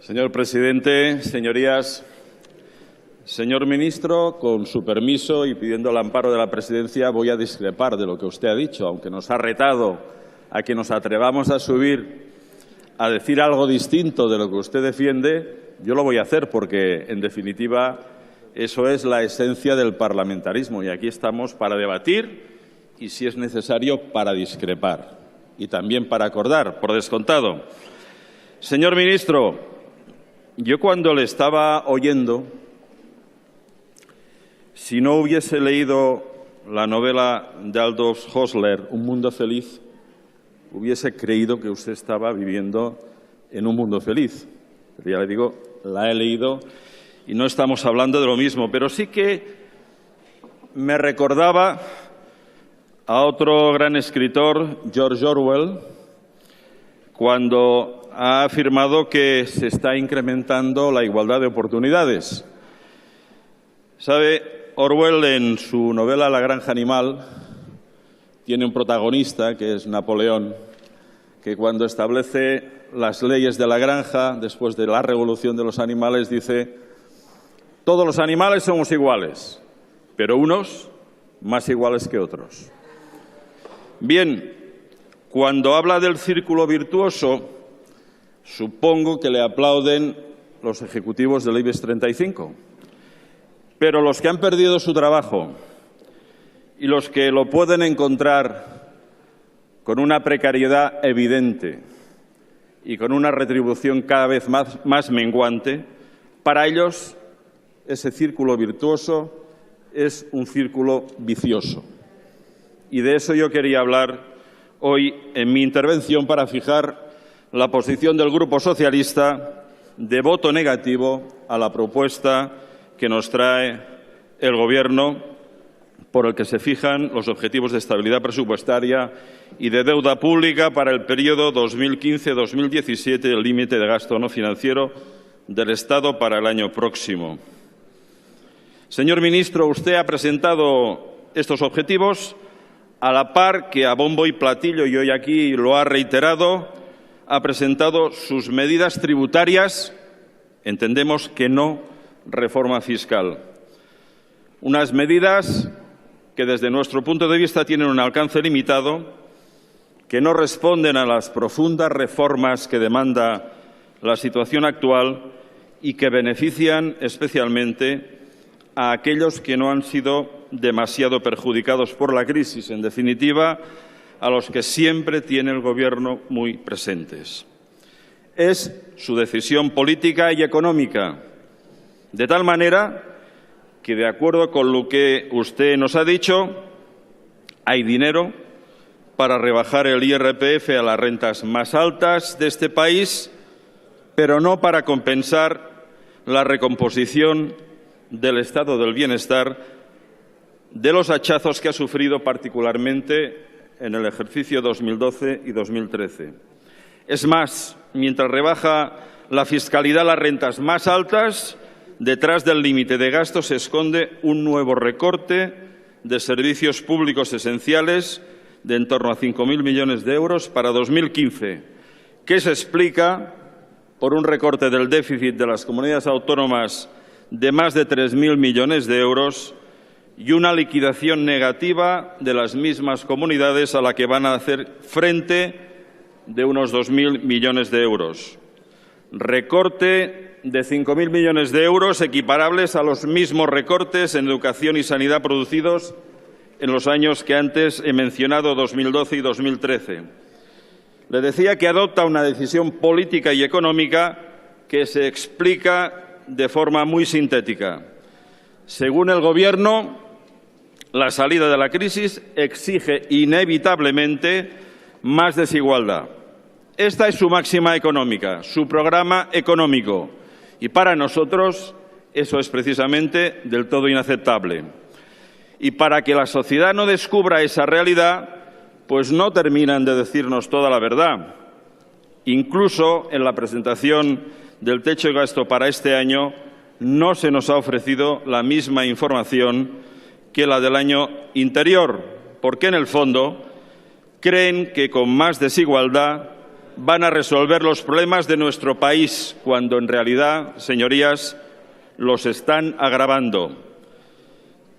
Señor presidente, señorías, señor ministro, con su permiso y pidiendo el amparo de la presidencia, voy a discrepar de lo que usted ha dicho, aunque nos ha retado a que nos atrevamos a subir a decir algo distinto de lo que usted defiende. Yo lo voy a hacer porque, en definitiva, eso es la esencia del parlamentarismo y aquí estamos para debatir y, si es necesario, para discrepar y también para acordar, por descontado. Señor ministro, yo cuando le estaba oyendo, si no hubiese leído la novela de Aldous Huxley, Un mundo feliz, hubiese creído que usted estaba viviendo en un mundo feliz. Pero ya le digo, la he leído y no estamos hablando de lo mismo, pero sí que me recordaba a otro gran escritor, George Orwell, cuando ha afirmado que se está incrementando la igualdad de oportunidades. ¿Sabe? Orwell, en su novela La granja animal, tiene un protagonista, que es Napoleón, que cuando establece las leyes de la granja, después de la revolución de los animales, dice: todos los animales somos iguales, pero unos más iguales que otros. Bien, cuando habla del círculo virtuoso, supongo que le aplauden los ejecutivos del IBEX 35. Pero los que han perdido su trabajo y los que lo pueden encontrar con una precariedad evidente y con una retribución cada vez más menguante, para ellos ese círculo virtuoso es un círculo vicioso. Y de eso yo quería hablar hoy en mi intervención para fijar la posición del Grupo Socialista de voto negativo a la propuesta que nos trae el Gobierno, por el que se fijan los objetivos de estabilidad presupuestaria y de deuda pública para el periodo 2015-2017 y el límite de gasto no financiero del Estado para el año próximo. Señor ministro, usted ha presentado estos objetivos a la par que, a bombo y platillo, y hoy aquí lo ha reiterado, ha presentado sus medidas tributarias, entendemos que no reforma fiscal. Unas medidas que, desde nuestro punto de vista, tienen un alcance limitado, que no responden a las profundas reformas que demanda la situación actual y que benefician especialmente a aquellos que no han sido demasiado perjudicados por la crisis, en definitiva, a los que siempre tiene el Gobierno muy presentes. Es su decisión política y económica, de tal manera que, de acuerdo con lo que usted nos ha dicho, hay dinero para rebajar el IRPF a las rentas más altas de este país, pero no para compensar la recomposición del estado del bienestar de los hachazos que ha sufrido particularmente en el ejercicio 2012 y 2013. Es más, mientras rebaja la fiscalidad a las rentas más altas, detrás del límite de gasto se esconde un nuevo recorte de servicios públicos esenciales de en torno a 5.000 millones de euros para 2015, que se explica por un recorte del déficit de las comunidades autónomas de más de 3.000 millones de euros y una liquidación negativa de las mismas comunidades a la que van a hacer frente de unos 2.000 millones de euros. Recorte de 5.000 millones de euros equiparables a los mismos recortes en educación y sanidad producidos en los años que antes he mencionado, 2012 y 2013. Le decía que adopta una decisión política y económica que se explica de forma muy sintética. Según el Gobierno, la salida de la crisis exige inevitablemente más desigualdad. Esta es su máxima económica, su programa económico, y para nosotros eso es precisamente del todo inaceptable. Y para que la sociedad no descubra esa realidad, pues no terminan de decirnos toda la verdad. Incluso en la presentación del techo de gasto para este año no se nos ha ofrecido la misma información que la del año anterior, porque en el fondo creen que con más desigualdad van a resolver los problemas de nuestro país, cuando en realidad, señorías, los están agravando.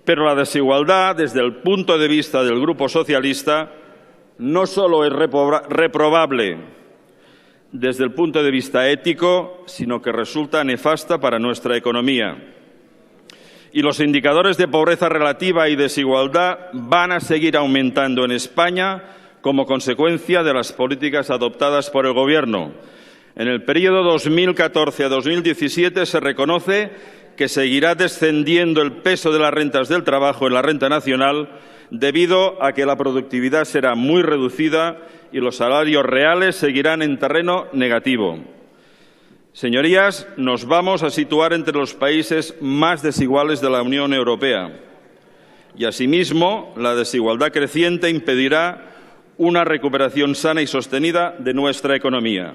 Pero la desigualdad, desde el punto de vista del Grupo Socialista, no solo es reprobable desde el punto de vista ético, sino que resulta nefasta para nuestra economía. Y los indicadores de pobreza relativa y desigualdad van a seguir aumentando en España como consecuencia de las políticas adoptadas por el Gobierno. En el periodo 2014 a 2017 se reconoce que seguirá descendiendo el peso de las rentas del trabajo en la renta nacional debido a que la productividad será muy reducida y los salarios reales seguirán en terreno negativo. Señorías, nos vamos a situar entre los países más desiguales de la Unión Europea y, asimismo, la desigualdad creciente impedirá una recuperación sana y sostenida de nuestra economía.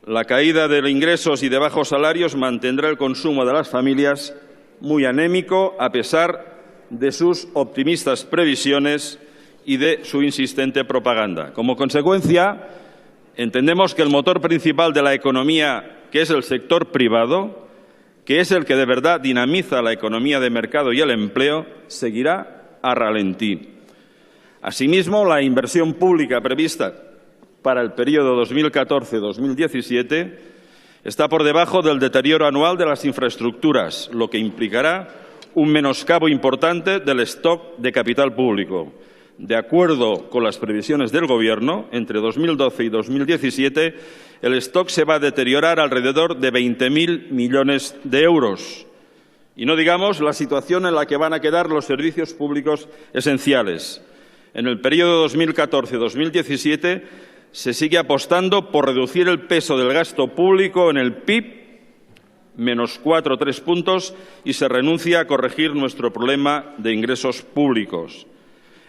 La caída de ingresos y de bajos salarios mantendrá el consumo de las familias muy anémico a pesar de sus optimistas previsiones y de su insistente propaganda. Como consecuencia, entendemos que el motor principal de la economía, que es el sector privado, que es el que de verdad dinamiza la economía de mercado y el empleo, seguirá a ralentí. Asimismo, la inversión pública prevista para el periodo 2014-2017 está por debajo del deterioro anual de las infraestructuras, lo que implicará un menoscabo importante del stock de capital público. De acuerdo con las previsiones del Gobierno, entre 2012 y 2017, el stock se va a deteriorar alrededor de 20.000 millones de euros. Y no digamos la situación en la que van a quedar los servicios públicos esenciales. En el periodo 2014-2017 se sigue apostando por reducir el peso del gasto público en el PIB, menos 4 o 3 puntos, y se renuncia a corregir nuestro problema de ingresos públicos.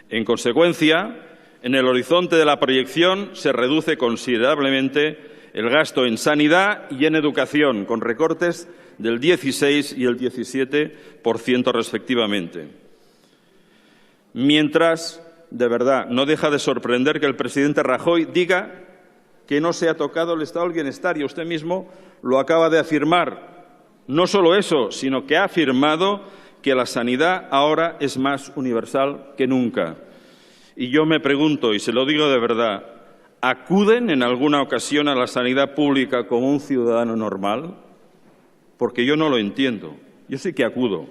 En consecuencia, en el horizonte de la proyección se reduce considerablemente el gasto en sanidad y en educación, con recortes del 16 y el 17% respectivamente. Mientras, de verdad, no deja de sorprender que el presidente Rajoy diga que no se ha tocado el estado del bienestar, y usted mismo lo acaba de afirmar. No solo eso, sino que ha afirmado que la sanidad ahora es más universal que nunca. Y yo me pregunto, y se lo digo de verdad, ¿acuden en alguna ocasión a la sanidad pública como un ciudadano normal? Porque yo no lo entiendo. Yo sí que acudo.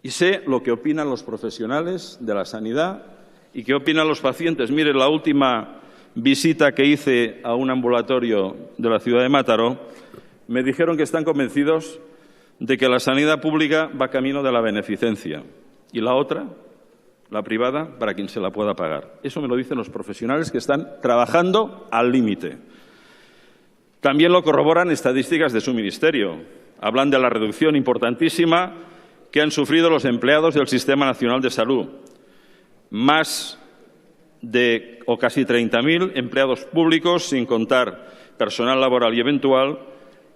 Y sé lo que opinan los profesionales de la sanidad y qué opinan los pacientes. Mire, la última visita que hice a un ambulatorio de la ciudad de Mataró, me dijeron que están convencidos de que la sanidad pública va camino de la beneficencia y la otra, la privada, para quien se la pueda pagar. Eso me lo dicen los profesionales que están trabajando al límite. También lo corroboran estadísticas de su ministerio. Hablan de la reducción importantísima que han sufrido los empleados del Sistema Nacional de Salud. Más de o casi 30.000 empleados públicos, sin contar personal laboral y eventual,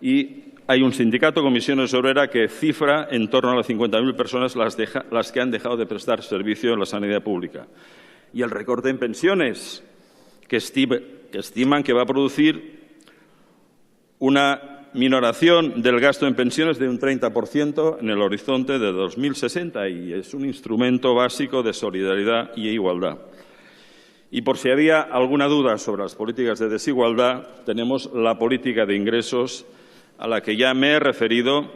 y hay un sindicato, Comisiones Obreras, que cifra en torno a las 50.000 personas las que han dejado de prestar servicio en la sanidad pública. Y el recorte en pensiones, que estiman que va a producir una minoración del gasto en pensiones de un 30% en el horizonte de 2060, y es un instrumento básico de solidaridad y igualdad. Y por si había alguna duda sobre las políticas de desigualdad, tenemos la política de ingresos, a la que ya me he referido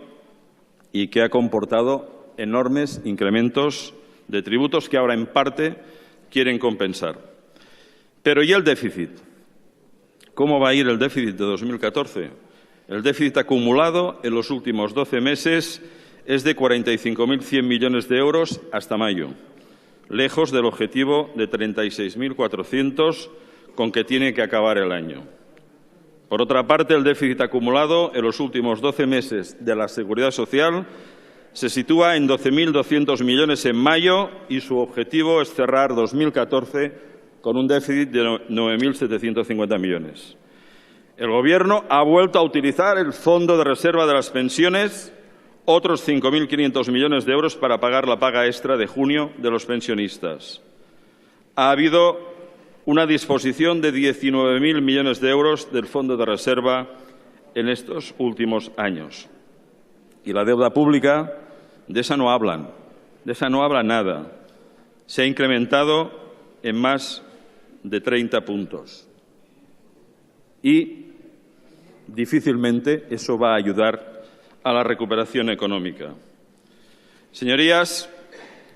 y que ha comportado enormes incrementos de tributos que ahora en parte quieren compensar. Pero ¿y el déficit? ¿Cómo va a ir el déficit de 2014? El déficit acumulado en los últimos 12 meses es de 45.100 millones de euros hasta mayo, lejos del objetivo de 36.400 con que tiene que acabar el año. Por otra parte, el déficit acumulado en los últimos 12 meses de la Seguridad Social se sitúa en 12.200 millones en mayo y su objetivo es cerrar 2014 con un déficit de 9.750 millones. El Gobierno ha vuelto a utilizar el Fondo de Reserva de las Pensiones, otros 5.500 millones de euros para pagar la paga extra de junio de los pensionistas. Ha habido una disposición de 19.000 millones de euros del Fondo de Reserva en estos últimos años. Y la deuda pública, de esa no hablan, de esa no habla nada. Se ha incrementado en más de 30 puntos. Y difícilmente eso va a ayudar a la recuperación económica. Señorías,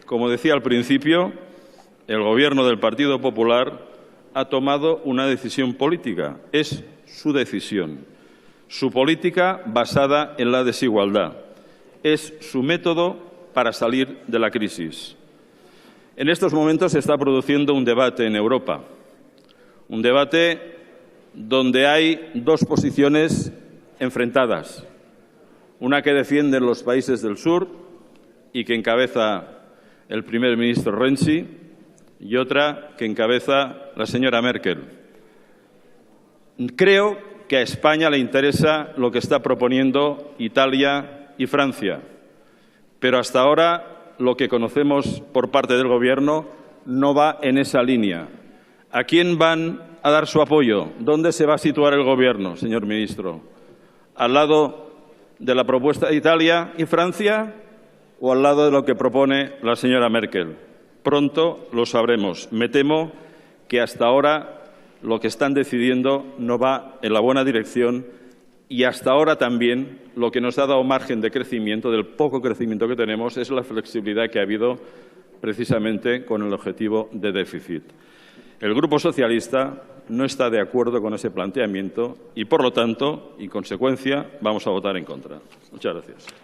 como decía al principio, el Gobierno del Partido Popular ha tomado una decisión política. Es su decisión, su política basada en la desigualdad. Es su método para salir de la crisis. En estos momentos se está produciendo un debate en Europa, un debate donde hay dos posiciones enfrentadas, una que defienden los países del sur y que encabeza el primer ministro Renzi y otra que encabeza la señora Merkel. Creo que a España le interesa lo que está proponiendo Italia y Francia, pero hasta ahora lo que conocemos por parte del Gobierno no va en esa línea. ¿A quién van a dar su apoyo? ¿Dónde se va a situar el Gobierno, señor ministro? ¿Al lado de la propuesta de Italia y Francia o al lado de lo que propone la señora Merkel? Pronto lo sabremos. Me temo que hasta ahora lo que están decidiendo no va en la buena dirección y hasta ahora también lo que nos ha dado margen de crecimiento, del poco crecimiento que tenemos, es la flexibilidad que ha habido precisamente con el objetivo de déficit. El Grupo Socialista no está de acuerdo con ese planteamiento y, por lo tanto, en consecuencia, vamos a votar en contra. Muchas gracias.